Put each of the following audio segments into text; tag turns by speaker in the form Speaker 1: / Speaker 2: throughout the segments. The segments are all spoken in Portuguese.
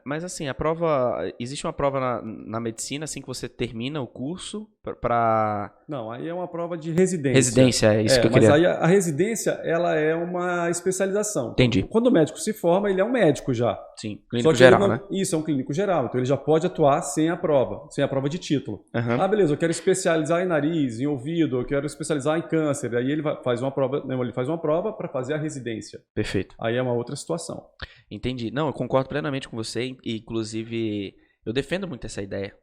Speaker 1: Mas assim, a prova. Existe uma prova na medicina, assim que você termina o curso para.
Speaker 2: Não, aí é uma prova de residência.
Speaker 1: Residência, é isso que eu
Speaker 2: Mas
Speaker 1: queria.
Speaker 2: aí a residência, ela é uma especialização. Então,
Speaker 1: Entendi.
Speaker 2: quando o médico se forma, ele é um médico já.
Speaker 1: Sim,
Speaker 2: Só
Speaker 1: clínico
Speaker 2: que ele
Speaker 1: geral,
Speaker 2: não,
Speaker 1: né?
Speaker 2: isso é um clínico geral, então ele já pode atuar sem a prova de título.
Speaker 1: Aham.
Speaker 2: Ah, beleza, eu quero especializar em nariz, em ouvido, eu quero especializar em câncer. Aí ele faz uma prova, não, ele faz uma prova para fazer a residência.
Speaker 1: Perfeito.
Speaker 2: Aí é uma outra situação.
Speaker 1: Entendi. Não, eu concordo plenamente com você. E, inclusive, eu defendo muito essa ideia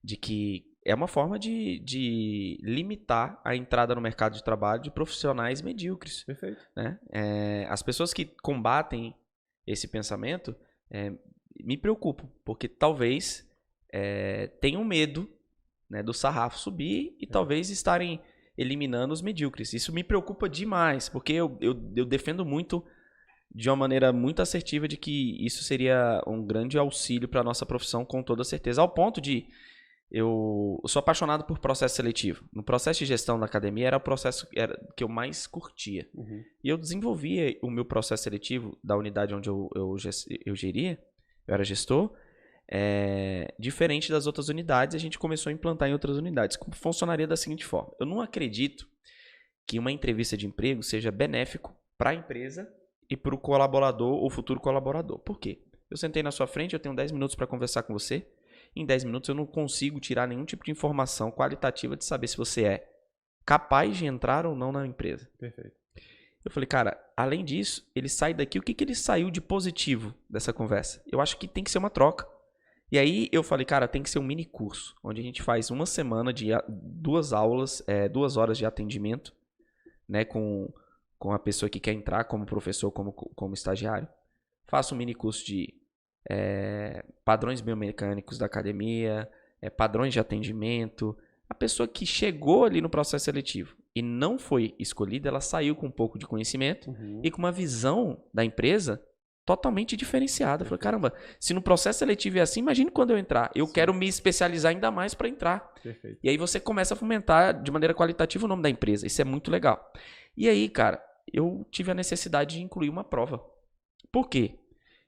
Speaker 1: de que é uma forma de limitar a entrada no mercado de trabalho de profissionais medíocres,
Speaker 2: Perfeito.
Speaker 1: né? As pessoas que combatem esse pensamento me preocupam, porque talvez tenham medo, né, do sarrafo subir e talvez estarem eliminando os medíocres. Isso me preocupa demais, porque eu defendo muito, de uma maneira muito assertiva, de que isso seria um grande auxílio para a nossa profissão, com toda certeza. Ao ponto de eu sou apaixonado por processo seletivo. No processo de gestão da academia era o processo que eu mais curtia.
Speaker 2: Uhum.
Speaker 1: E eu desenvolvia o meu processo seletivo da unidade onde eu geria, eu era gestor, diferente das outras unidades. A gente começou a implantar em outras unidades. Como funcionaria da seguinte forma: eu não acredito que uma entrevista de emprego seja benéfico para a empresa e para o colaborador ou futuro colaborador. Por quê? Eu sentei na sua frente, eu tenho 10 minutos para conversar com você. Em 10 minutos eu não consigo tirar nenhum tipo de informação qualitativa de saber se você é capaz de entrar ou não na empresa.
Speaker 2: Perfeito.
Speaker 1: Eu falei, cara, além disso, ele sai daqui, o que ele saiu de positivo dessa conversa? Eu acho que tem que ser uma troca. E aí eu falei, cara, tem que ser um mini curso, onde a gente faz uma semana de 2 aulas, 2 horas de atendimento, né, com a pessoa que quer entrar como professor, como estagiário. Faço um mini curso de padrões biomecânicos da academia, padrões de atendimento. A pessoa que chegou ali no processo seletivo e não foi escolhida, ela saiu com um pouco de conhecimento e com uma visão da empresa totalmente diferenciada. Eu falei, caramba, se no processo seletivo é assim, imagine quando eu entrar. Eu quero me especializar ainda mais para entrar.
Speaker 2: Perfeito.
Speaker 1: E aí você começa a fomentar de maneira qualitativa o nome da empresa. Isso é muito legal. E aí, cara, eu tive a necessidade de incluir uma prova. Por quê?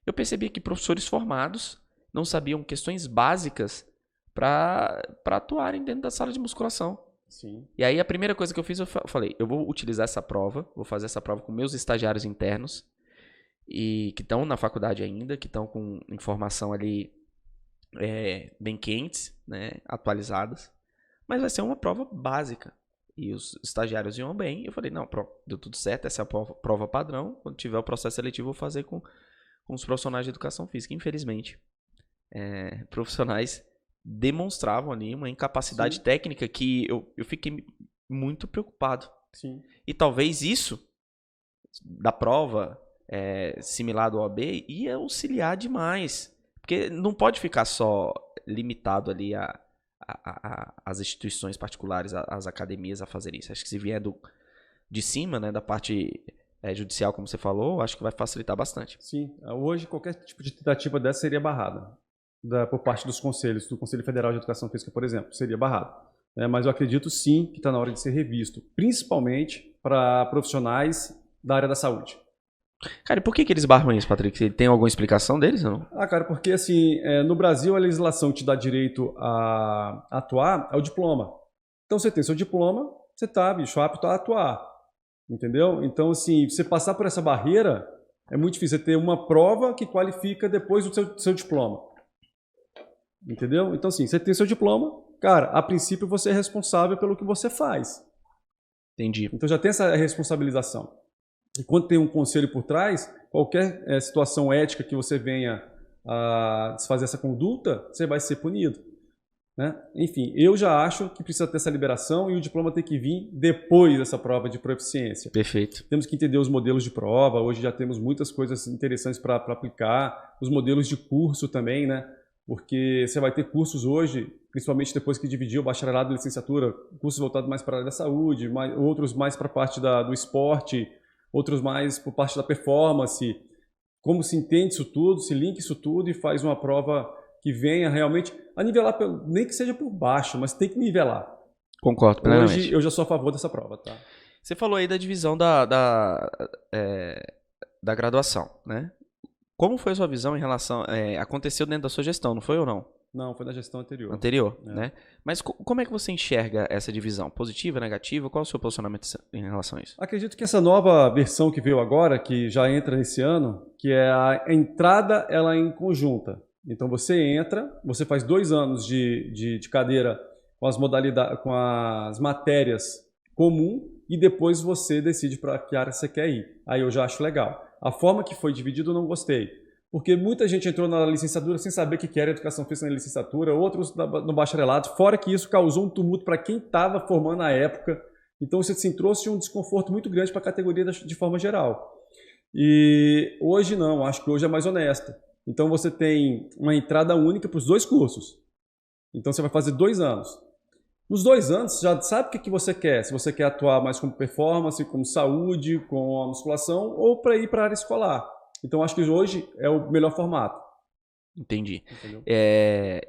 Speaker 1: Eu percebi que professores formados não sabiam questões básicas para atuarem dentro da sala de musculação.
Speaker 2: Sim.
Speaker 1: E aí a primeira coisa que eu fiz, eu falei, eu vou utilizar essa prova, vou fazer essa prova com meus estagiários internos, e que estão na faculdade ainda, que estão com informação ali bem quentes, né, atualizadas. Mas vai ser uma prova básica. E os estagiários iam bem. Eu falei, não, pronto, deu tudo certo, essa é a prova padrão. Quando tiver o processo seletivo, eu vou fazer com os profissionais de educação física. Infelizmente, profissionais demonstravam ali uma incapacidade técnica que eu fiquei muito preocupado.
Speaker 2: Sim.
Speaker 1: E talvez isso, da prova, similar do OAB, ia auxiliar demais. Porque não pode ficar só limitado ali as instituições particulares, as academias a fazer isso. Acho que se vier de cima, né, da parte judicial, como você falou, acho que vai facilitar bastante.
Speaker 2: Sim. Hoje, qualquer tipo de tentativa dessa seria barrada. Por parte dos conselhos, do Conselho Federal de Educação Física, por exemplo, seria barrado. Mas eu acredito sim que está na hora de ser revisto, principalmente para profissionais da área da saúde.
Speaker 1: Cara, e por que eles barram isso, Patrick? Tem alguma explicação deles ou não?
Speaker 2: Cara, porque assim, no Brasil a legislação que te dá direito a atuar é o diploma. Então você tem seu diploma, você está, bicho, apto a atuar. Entendeu? Então, assim, você passar por essa barreira é muito difícil. Você ter uma prova que qualifica depois do seu diploma. Entendeu? Então, assim, você tem seu diploma, cara, a princípio você é responsável pelo que você faz.
Speaker 1: Entendi.
Speaker 2: Então já tem essa responsabilização. E quando tem um conselho por trás, qualquer situação ética que você venha a desfazer essa conduta, você vai ser punido. Né? Enfim, eu já acho que precisa ter essa liberação e o diploma tem que vir depois dessa prova de proficiência.
Speaker 1: Perfeito.
Speaker 2: Temos que entender os modelos de prova, hoje já temos muitas coisas interessantes para aplicar, os modelos de curso também, né? Porque você vai ter cursos hoje, principalmente depois que dividiu o bacharelado e licenciatura, cursos voltados mais para a área da saúde, outros mais para a parte do esporte, outros mais por parte da performance. Como se entende isso tudo, se linka isso tudo e faz uma prova que venha realmente a nivelar, nem que seja por baixo, mas tem que nivelar.
Speaker 1: Concordo plenamente.
Speaker 2: Hoje eu já sou a favor dessa prova, tá?
Speaker 1: Você falou aí da divisão da graduação, né? Como foi a sua visão em relação... aconteceu dentro da sua gestão, não foi ou não?
Speaker 2: Não, foi na gestão anterior.
Speaker 1: Anterior, né? Mas como é que você enxerga essa divisão? Positiva, negativa? Qual é o seu posicionamento em relação a isso?
Speaker 2: Acredito que essa nova versão que veio agora, que já entra nesse ano, que é a entrada ela é em conjunta. Então você entra, você faz 2 anos de cadeira com as modalidades, com as matérias comum e depois você decide para que área você quer ir. Aí eu já acho legal. A forma que foi dividido eu não gostei. Porque muita gente entrou na licenciatura sem saber o que era educação física na licenciatura, outros no bacharelado, fora que isso causou um tumulto para quem estava formando na época. Então isso assim, trouxe um desconforto muito grande para a categoria de forma geral. E hoje não, acho que hoje é mais honesto. Então você tem uma entrada única para os 2 cursos. Então você vai fazer 2 anos. Nos 2 anos, você já sabe o que você quer. Se você quer atuar mais como performance, como saúde, com a musculação, ou para ir para a área escolar. Então, acho que hoje é o melhor formato.
Speaker 1: Entendi.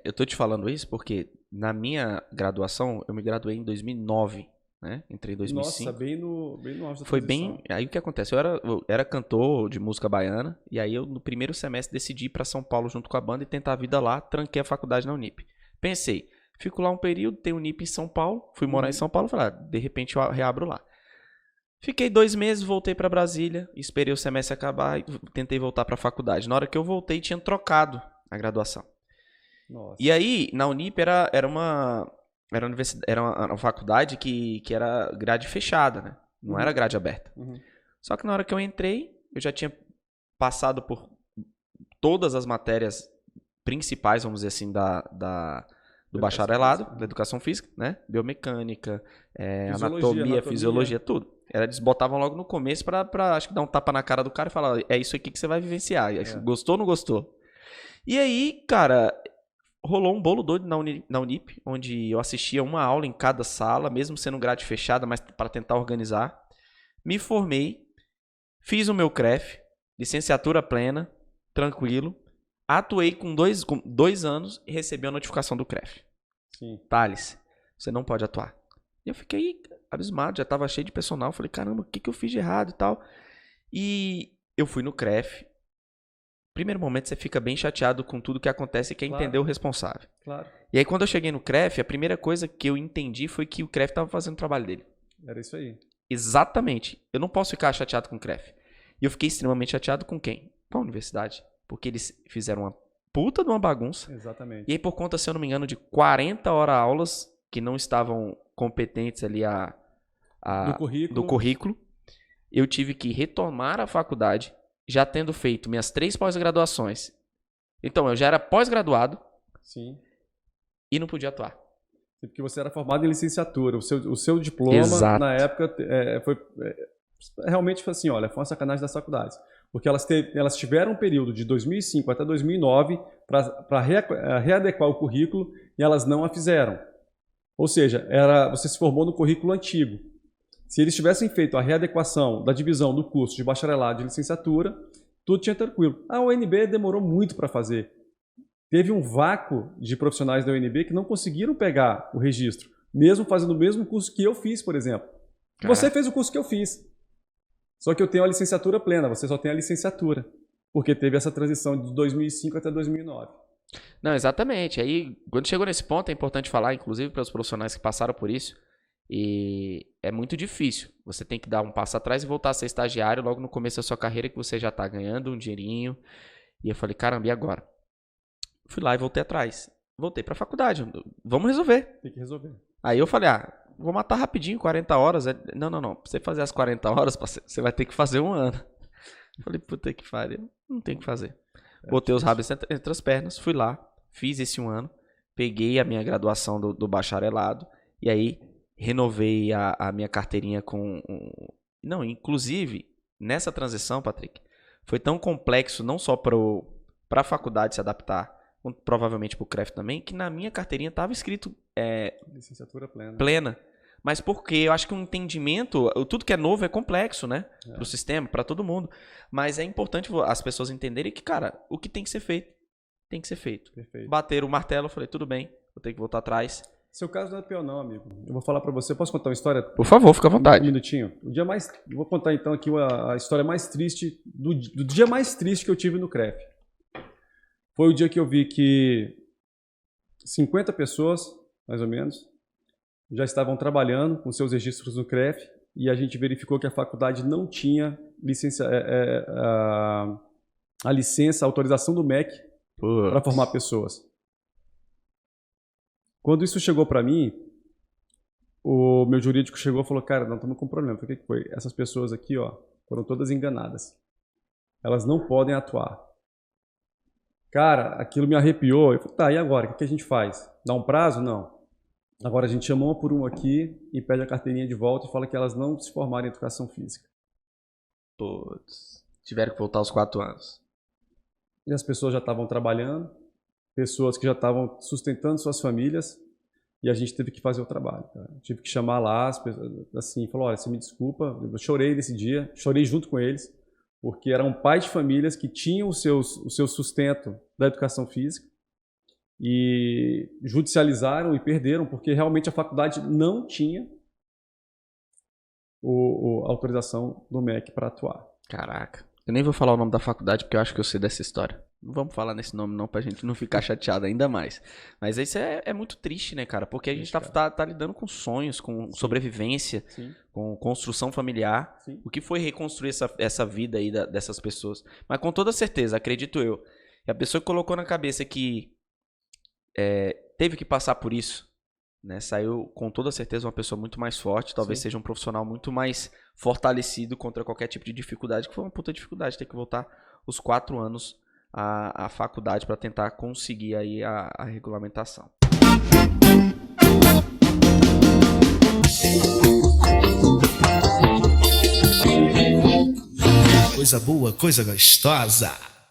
Speaker 1: Eu tô te falando isso porque na minha graduação, eu me graduei em 2009, né? Entrei em 2005.
Speaker 2: Nossa, bem no auge da
Speaker 1: Foi
Speaker 2: transição.
Speaker 1: bem... Aí o que acontece? Eu era cantor de música baiana e aí eu, no primeiro semestre, decidi ir pra São Paulo junto com a banda e tentar a vida lá. Tranquei a faculdade na Unip. Pensei, fico lá um período, tenho Unip em São Paulo. Fui morar em São Paulo, falei, de repente eu reabro lá. Fiquei 2 meses, voltei para Brasília, esperei o semestre acabar e tentei voltar para a faculdade. Na hora que eu voltei, tinha trocado a graduação.
Speaker 2: Nossa.
Speaker 1: E aí, na Unip era uma faculdade que era grade fechada, né? Não era grade aberta. Só que na hora que eu entrei, eu já tinha passado por todas as matérias principais, vamos dizer assim, do bacharelado, da educação física, né? Biomecânica, anatomia, fisiologia, tudo. Eles botavam logo no começo pra acho que dar um tapa na cara do cara e falar, é isso aqui que você vai vivenciar. Gostou ou não gostou? E aí, cara, rolou um bolo doido na Unip, onde eu assistia uma aula em cada sala, mesmo sendo grade fechada, mas para tentar organizar. Me formei, fiz o meu CREF, licenciatura plena, tranquilo. Atuei com 2 anos e recebi a notificação do CREF.
Speaker 2: Sim.
Speaker 1: Thales, você não pode atuar. E eu fiquei abismado, já estava cheio de personal. Falei, caramba, o que eu fiz de errado e tal? E eu fui no CREF. Primeiro momento você fica bem chateado com tudo que acontece e quer entender o responsável.
Speaker 2: Claro.
Speaker 1: E aí quando eu cheguei no CREF, a primeira coisa que eu entendi foi que o CREF estava fazendo o trabalho dele.
Speaker 2: Era isso aí.
Speaker 1: Exatamente. Eu não posso ficar chateado com o CREF. E eu fiquei extremamente chateado com quem? Com a universidade. Porque eles fizeram uma puta de uma bagunça.
Speaker 2: Exatamente.
Speaker 1: E aí por conta, se eu não me engano, de 40 horas aulas que não estavam competentes ali do currículo, eu tive que retomar a faculdade, já tendo feito minhas 3 pós-graduações. Então, eu já era pós-graduado.
Speaker 2: Sim.
Speaker 1: E não podia atuar.
Speaker 2: Porque você era formado em licenciatura. O seu diploma, na época, foi realmente assim, olha, foi uma sacanagem das faculdades. Porque elas tiveram um período de 2005 até 2009 para readequar o currículo e elas não a fizeram. Ou seja, você se formou no currículo antigo. Se eles tivessem feito a readequação da divisão do curso de bacharelado e de licenciatura, tudo tinha tranquilo. A UNB demorou muito para fazer. Teve um vácuo de profissionais da UNB que não conseguiram pegar o registro, mesmo fazendo o mesmo curso que eu fiz, por exemplo. Você fez o curso que eu fiz. Só que eu tenho a licenciatura plena, você só tem a licenciatura. Porque teve essa transição de 2005 até 2009.
Speaker 1: Não, exatamente. Aí, quando chegou nesse ponto, é importante falar, inclusive para os profissionais que passaram por isso, e é muito difícil. Você tem que dar um passo atrás e voltar a ser estagiário logo no começo da sua carreira, que você já está ganhando um dinheirinho. E eu falei, caramba, e agora? Fui lá e voltei atrás. Voltei para a faculdade. Vamos resolver.
Speaker 2: Tem que resolver.
Speaker 1: Aí eu falei, vou matar rapidinho, 40 horas. Não. Pra você fazer as 40 horas, você vai ter que fazer 1 ano. Eu falei, puta que pariu. Não tem o que fazer. Botei os rabos entre as pernas, fui lá, fiz esse 1 ano, peguei a minha graduação do bacharelado e aí renovei a minha carteirinha com... Não, inclusive, nessa transição, Patrick, foi tão complexo, não só para a faculdade se adaptar, provavelmente para o CREF também, que na minha carteirinha estava escrito
Speaker 2: licenciatura
Speaker 1: plena. Mas porque eu acho que um entendimento, tudo que é novo é complexo, né? Para o sistema, para todo mundo. Mas é importante as pessoas entenderem que, cara, o que tem que ser feito, tem que ser feito.
Speaker 2: Perfeito.
Speaker 1: Bater o martelo, eu falei, tudo bem, vou ter que voltar atrás.
Speaker 2: Seu caso não é pior não, amigo. Eu vou falar para você. Posso contar uma história?
Speaker 1: Por favor, fica à vontade.
Speaker 2: Um minutinho. Vou contar então aqui a história mais triste, do dia mais triste que eu tive no CREF. Foi o dia que eu vi que 50 pessoas, mais ou menos, já estavam trabalhando com seus registros no CREF e a gente verificou que a faculdade não tinha a licença, a autorização do MEC para formar pessoas. Quando isso chegou para mim, o meu jurídico chegou e falou, cara, não estamos com problema. Eu falei, o que foi? Essas pessoas aqui, ó, foram todas enganadas. Elas não podem atuar. Cara, aquilo me arrepiou. Eu falei, tá, e agora? O que a gente faz? Dá um prazo? Não. Agora a gente chama uma por uma aqui e pede a carteirinha de volta e fala que elas não se formaram em educação física.
Speaker 1: Putz, tiveram que voltar aos 4 anos.
Speaker 2: E as pessoas já estavam trabalhando, pessoas que já estavam sustentando suas famílias, e a gente teve que fazer o trabalho. Cara. Tive que chamar lá as pessoas, assim, falou, olha, você me desculpa, eu chorei nesse dia, chorei junto com eles, porque eram pais de famílias que tinham o seu sustento da educação física e judicializaram e perderam, porque realmente a faculdade não tinha a autorização do MEC para atuar.
Speaker 1: Caraca. Eu nem vou falar o nome da faculdade porque eu acho que eu sei dessa história. Não vamos falar nesse nome não pra gente não ficar chateado ainda mais. Mas isso é muito triste, né, cara? Porque a gente tá lidando com sonhos, com sobrevivência, com construção familiar. Sim. O que foi reconstruir essa vida aí dessas pessoas. Mas com toda certeza, acredito eu, que a pessoa que colocou na cabeça que teve que passar por isso, né, saiu com toda certeza uma pessoa muito mais forte, talvez seja um profissional muito mais fortalecido contra qualquer tipo de dificuldade, que foi uma puta dificuldade ter que voltar os 4 anos à faculdade para tentar conseguir aí a regulamentação.
Speaker 3: Coisa boa, coisa gostosa.